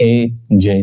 AJ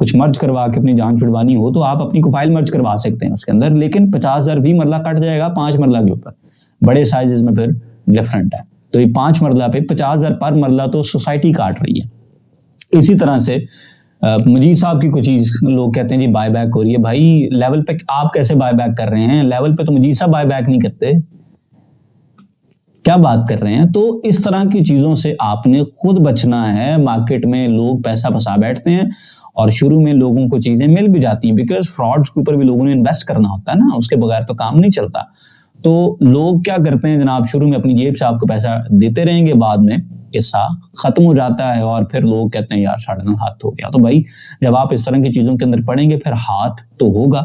کچھ مرج کروا کے اپنی جان چھڑوانی ہو تو آپ اپنی کو فائل مرج کروا سکتے ہیں اس کے اندر، لیکن 50,000 20 مرلہ کٹ جائے گا 5 مرلہ کے اوپر، بڑے سائزز میں پھر ڈفرنٹ ہے. تو یہ 5 مرلہ پہ 50,000 پر مرلہ تو سوسائٹی کاٹ رہی ہے. اسی طرح سے مجید صاحب کی کچھ چیز لوگ کہتے ہیں جی بائی بیک ہو رہی ہے. بھائی لیول پہ آپ کیسے بائی بیک کر رہے ہیں؟ لیول پہ تو مجید صاحب بائی بیک نہیں کرتے، کیا بات کر رہے ہیں؟ تو اس طرح کی چیزوں سے آپ نے خود بچنا ہے. مارکیٹ میں لوگ پیسہ پھنسا بیٹھتے ہیں اور شروع میں لوگوں کو چیزیں مل بھی جاتی ہیں، بیکاز فراڈز کے اوپر بھی لوگوں نے انویسٹ کرنا ہوتا ہے نا، اس کے بغیر تو کام نہیں چلتا. تو لوگ کیا کرتے ہیں جناب، شروع میں اپنی جیب سے آپ کو پیسہ دیتے رہیں گے، بعد میں قصہ ختم ہو جاتا ہے اور پھر لوگ کہتے ہیں یار ساڑھے دن ہاتھ ہو گیا. تو بھائی جب آپ اس طرح کی چیزوں کے اندر پڑیں گے پھر ہاتھ تو ہوگا،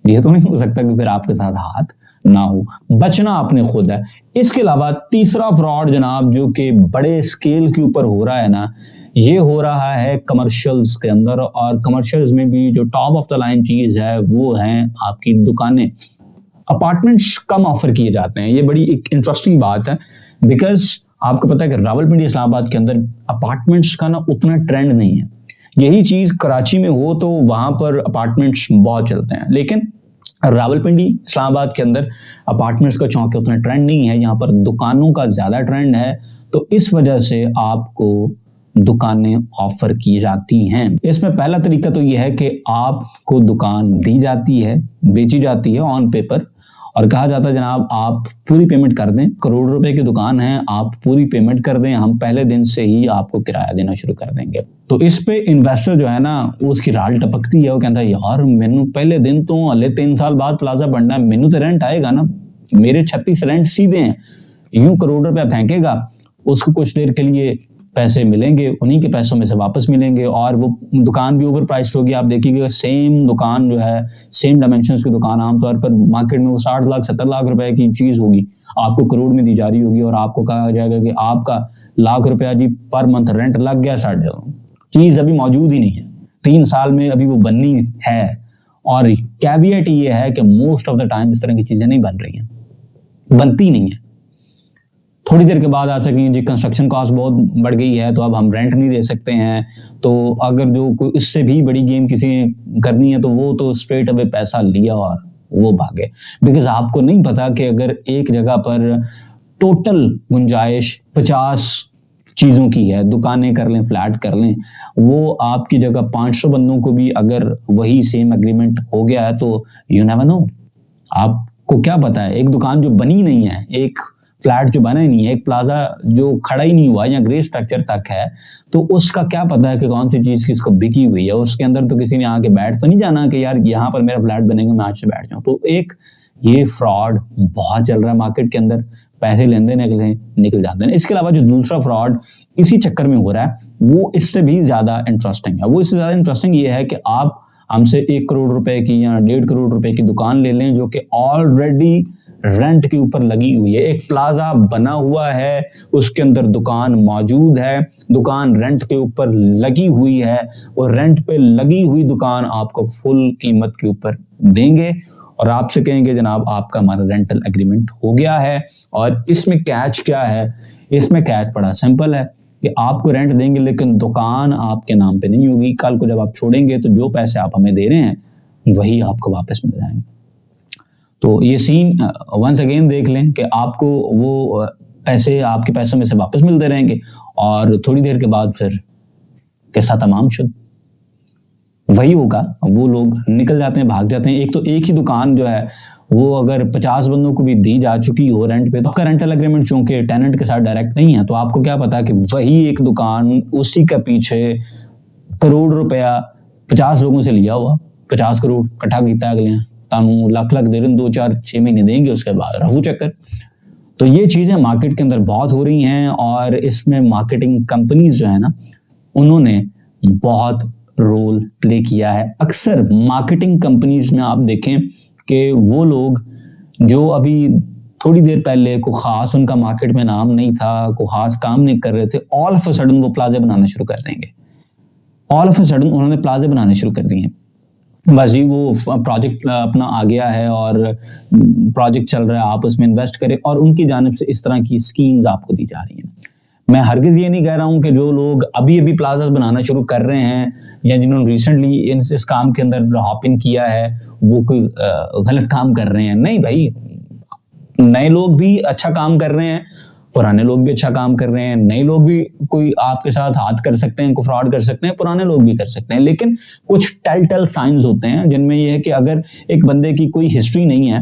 یہ تو نہیں ہو سکتا کہ پھر آپ کے ساتھ ہاتھ نہ ہو. بچنا آپ نے خود ہے. اس کے علاوہ تیسرا فراڈ جناب جو کہ بڑے اسکیل کے اوپر ہو رہا ہے نا، یہ ہو رہا ہے کمرشلز کے اندر. اور کمرشلز میں بھی جو ٹاپ آف دا لائن چیز ہے وہ ہیں آپ کی دکانیں. اپارٹمنٹس کم آفر کیے جاتے ہیں، یہ بڑی ایک انٹرسٹنگ بات ہے، بیکاز آپ کو پتا ہے کہ راولپنڈی اسلام آباد کے اندر اپارٹمنٹس کا نا اتنا ٹرینڈ نہیں ہے. یہی چیز کراچی میں ہو تو وہاں پر اپارٹمنٹس بہت چلتے ہیں، لیکن راولپنڈی اسلام آباد کے اندر اپارٹمنٹس کا چونکہ اتنا ٹرینڈ نہیں ہے، یہاں پر دکانوں کا زیادہ ٹرینڈ ہے. تو اس وجہ سے آپ کو دکانیں آفر کی جاتی ہیں. اس میں پہلا طریقہ تو یہ ہے کہ آپ کو دکان دی جاتی ہے، بیچی جاتی ہے آن پیپر، اور کہا جاتا ہے جناب آپ پوری پیمنٹ کر دیں، کروڑ روپے کی دکان ہے، آپ پوری پیمنٹ کر دیں، ہم پہلے دن سے ہی آپ کو کرایہ دینا شروع کر دیں گے. تو اس پہ انویسٹر جو ہے نا اس کی رال ٹپکتی ہے، وہ کہتا ہے یار مینو پہلے دن تو ہلے 3 سال بعد پلازا بننا ہے، مینو تو رینٹ آئے گا نا، میرے 36 رینٹ سیدھے ہیں. یوں کروڑ روپیہ پھینکے گا، اس کو کچھ دیر کے لیے پیسے ملیں گے، انہی کے پیسوں میں سے واپس ملیں گے، اور وہ دکان بھی اوور پرائس ہوگی. آپ دیکھیے گا سیم دکان جو ہے، سیم ڈائمنشنز کی دکان عام طور پر مارکیٹ میں وہ 60 لاکھ 70 لاکھ روپے کی چیز ہوگی، آپ کو کروڑ میں دی جا رہی ہوگی، اور آپ کو کہا جائے گا کہ آپ کا لاکھ روپیہ جی پر منتھ رینٹ لگ گیا. چیز ابھی موجود ہی نہیں ہے، 3 سال میں ابھی وہ بننی ہے. اور کیویٹ یہ ہے کہ موسٹ آف دا ٹائم اس طرح کی چیزیں نہیں بن رہی ہیں، بنتی نہیں ہیں. تھوڑی دیر کے بعد آپ سے کہیں جی کنسٹرکشن کاسٹ بہت بڑھ گئی ہے تو اب ہم رینٹ نہیں دے سکتے ہیں. تو اگر جو کوئی اس سے بھی بڑی گیم کسی نے کرنی ہے تو وہ تو اسٹریٹ اوے پیسہ لیا اور وہ بھاگے، بیکاز آپ کو نہیں پتا کہ اگر ایک جگہ پر ٹوٹل گنجائش 50 چیزوں کی ہے، دکانیں کر لیں، فلیٹ کر لیں، وہ آپ کی جگہ 500 بندوں کو بھی اگر وہی سیم ایگریمنٹ ہو گیا ہے تو یو نیور نو. آپ کو کیا پتا ہے، ایک دکان جو بنی نہیں ہے، ایک فلیٹ جو بنا ہی نہیں ہے، ایک پلازا جو کھڑا ہی نہیں ہوا یا گرے سٹرکچر تک ہے، تو اس کا کیا پتا ہے کہ کون سی چیز کس کو بکی ہوئی ہے. اس کے اندر تو کسی نے آ کے بیٹھ تو نہیں جانا کہ یار یہاں پر میرا فلیٹ بنے گا میں آج سے بیٹھ جاؤں. تو ایک یہ فراڈ بہت چل رہا ہے مارکیٹ کے اندر، پیسے لیندے نکل جاتے ہیں. اس کے علاوہ جو دوسرا فراڈ اسی چکر میں ہو رہا ہے وہ اس سے بھی زیادہ انٹرسٹنگ ہے. وہ اس سے زیادہ انٹرسٹنگ یہ ہے کہ آپ ہم سے 1 کروڑ روپے کی یا 1.5 کروڑ روپے کی دکان لے لیں جو کہ آلریڈی رینٹ کے اوپر لگی ہوئی ہے. ایک پلازا بنا ہوا ہے، اس کے اندر دکان موجود ہے، دکان رینٹ کے اوپر لگی ہوئی ہے، اور رینٹ پہ لگی ہوئی دکان آپ کو فل قیمت کے اوپر دیں گے اور آپ سے کہیں گے جناب آپ کا ہمارا رینٹل ایگریمنٹ ہو گیا ہے. اور اس میں کیچ کیا ہے؟ اس میں کیچ بڑا سمپل ہے کہ آپ کو رینٹ دیں گے لیکن دکان آپ کے نام پہ نہیں ہوگی. کل کو جب آپ چھوڑیں گے تو جو پیسے آپ ہمیں دے رہے ہیں وہی آپ کو واپس مل جائیں گے. تو یہ سین ونس اگین دیکھ لیں کہ آپ کو وہ پیسے آپ کے پیسوں میں سے واپس ملتے رہیں گے اور تھوڑی دیر کے بعد پھر قصہ تمام شد. وہی ہوگا، وہ لوگ نکل جاتے ہیں، بھاگ جاتے ہیں. ایک تو ایک ہی دکان جو ہے وہ اگر 50 بندوں کو بھی دی جا چکی ہو رینٹ پہ، تو آپ کا رینٹل ایگریمنٹ چونکہ ٹیننٹ کے ساتھ ڈائریکٹ نہیں ہے تو آپ کو کیا پتا کہ وہی ایک دکان اسی کا پیچھے کروڑ روپیہ 50 لوگوں سے لیا ہوا، 50 کروڑ کٹھا کیتا اگلے ہیں، تانوں لاکھ دے رہے ہیں، 2 4 6 مہینے دیں گے، اس کے بعد رفو چکر. تو یہ چیزیں مارکیٹ کے اندر بہت ہو رہی ہیں اور اس میں مارکیٹنگ کمپنیز جو ہے نا انہوں نے بہت رول پلے کیا ہے. اکثر مارکیٹنگ کمپنیز میں آپ دیکھیں کہ وہ لوگ جو ابھی تھوڑی دیر پہلے کوئی خاص ان کا مارکیٹ میں نام نہیں تھا، کوئی خاص کام نہیں کر رہے تھے، آل آف اے سڈن وہ پلازے بنانا شروع کر دیں گے. آل آف اے سڈن انہوں نے پلازے بنانے شروع کر دیے. بس جی وہ پروجیکٹ اپنا آ گیا ہے اور پروجیکٹ چل رہا ہے، آپ اس میں انویسٹ کریں، اور ان کی جانب سے اس طرح کی اسکیمز آپ کو دی جا رہی ہیں. میں ہرگز یہ نہیں کہہ رہا ہوں کہ جو لوگ ابھی ابھی پلازاز بنانا شروع کر رہے ہیں یا جنہوں نے ریسنٹلی اس کام کے اندر ہاپ ان کیا ہے وہ کوئی غلط کام کر رہے ہیں. نہیں بھائی, نئے لوگ بھی اچھا کام کر رہے ہیں, پرانے لوگ بھی اچھا کام کر رہے ہیں. نئے لوگ بھی کوئی آپ کے ساتھ ہاتھ کر سکتے ہیں, کوئی فراڈ کر سکتے ہیں, پرانے لوگ بھی کر سکتے ہیں. لیکن کچھ ٹیل سائنز ہوتے ہیں جن میں یہ ہے کہ اگر ایک بندے کی کوئی ہسٹری نہیں ہے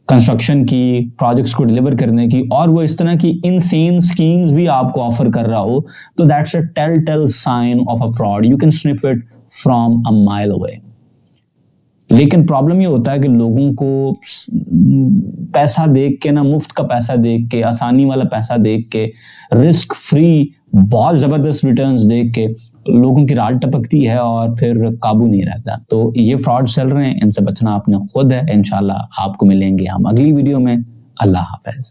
کنسٹرکشن کی, پروجیکٹس کو ڈیلیور کرنے کی, اور وہ اس طرح کی انسین سکیمز بھی آپ کو آفر کر رہا ہو, تو that's a tell sign of a fraud. You can sniff it from a mile away. لیکن پرابلم یہ ہوتا ہے کہ لوگوں کو پیسہ دیکھ کے, نا مفت کا پیسہ دیکھ کے, آسانی والا پیسہ دیکھ کے, رسک فری بہت زبردست ریٹرنز دیکھ کے لوگوں کی رال ٹپکتی ہے اور پھر قابو نہیں رہتا. تو یہ فراڈ چل رہے ہیں, ان سے بچنا آپ نے خود ہے. انشاءاللہ آپ کو ملیں گے ہم اگلی ویڈیو میں. اللہ حافظ.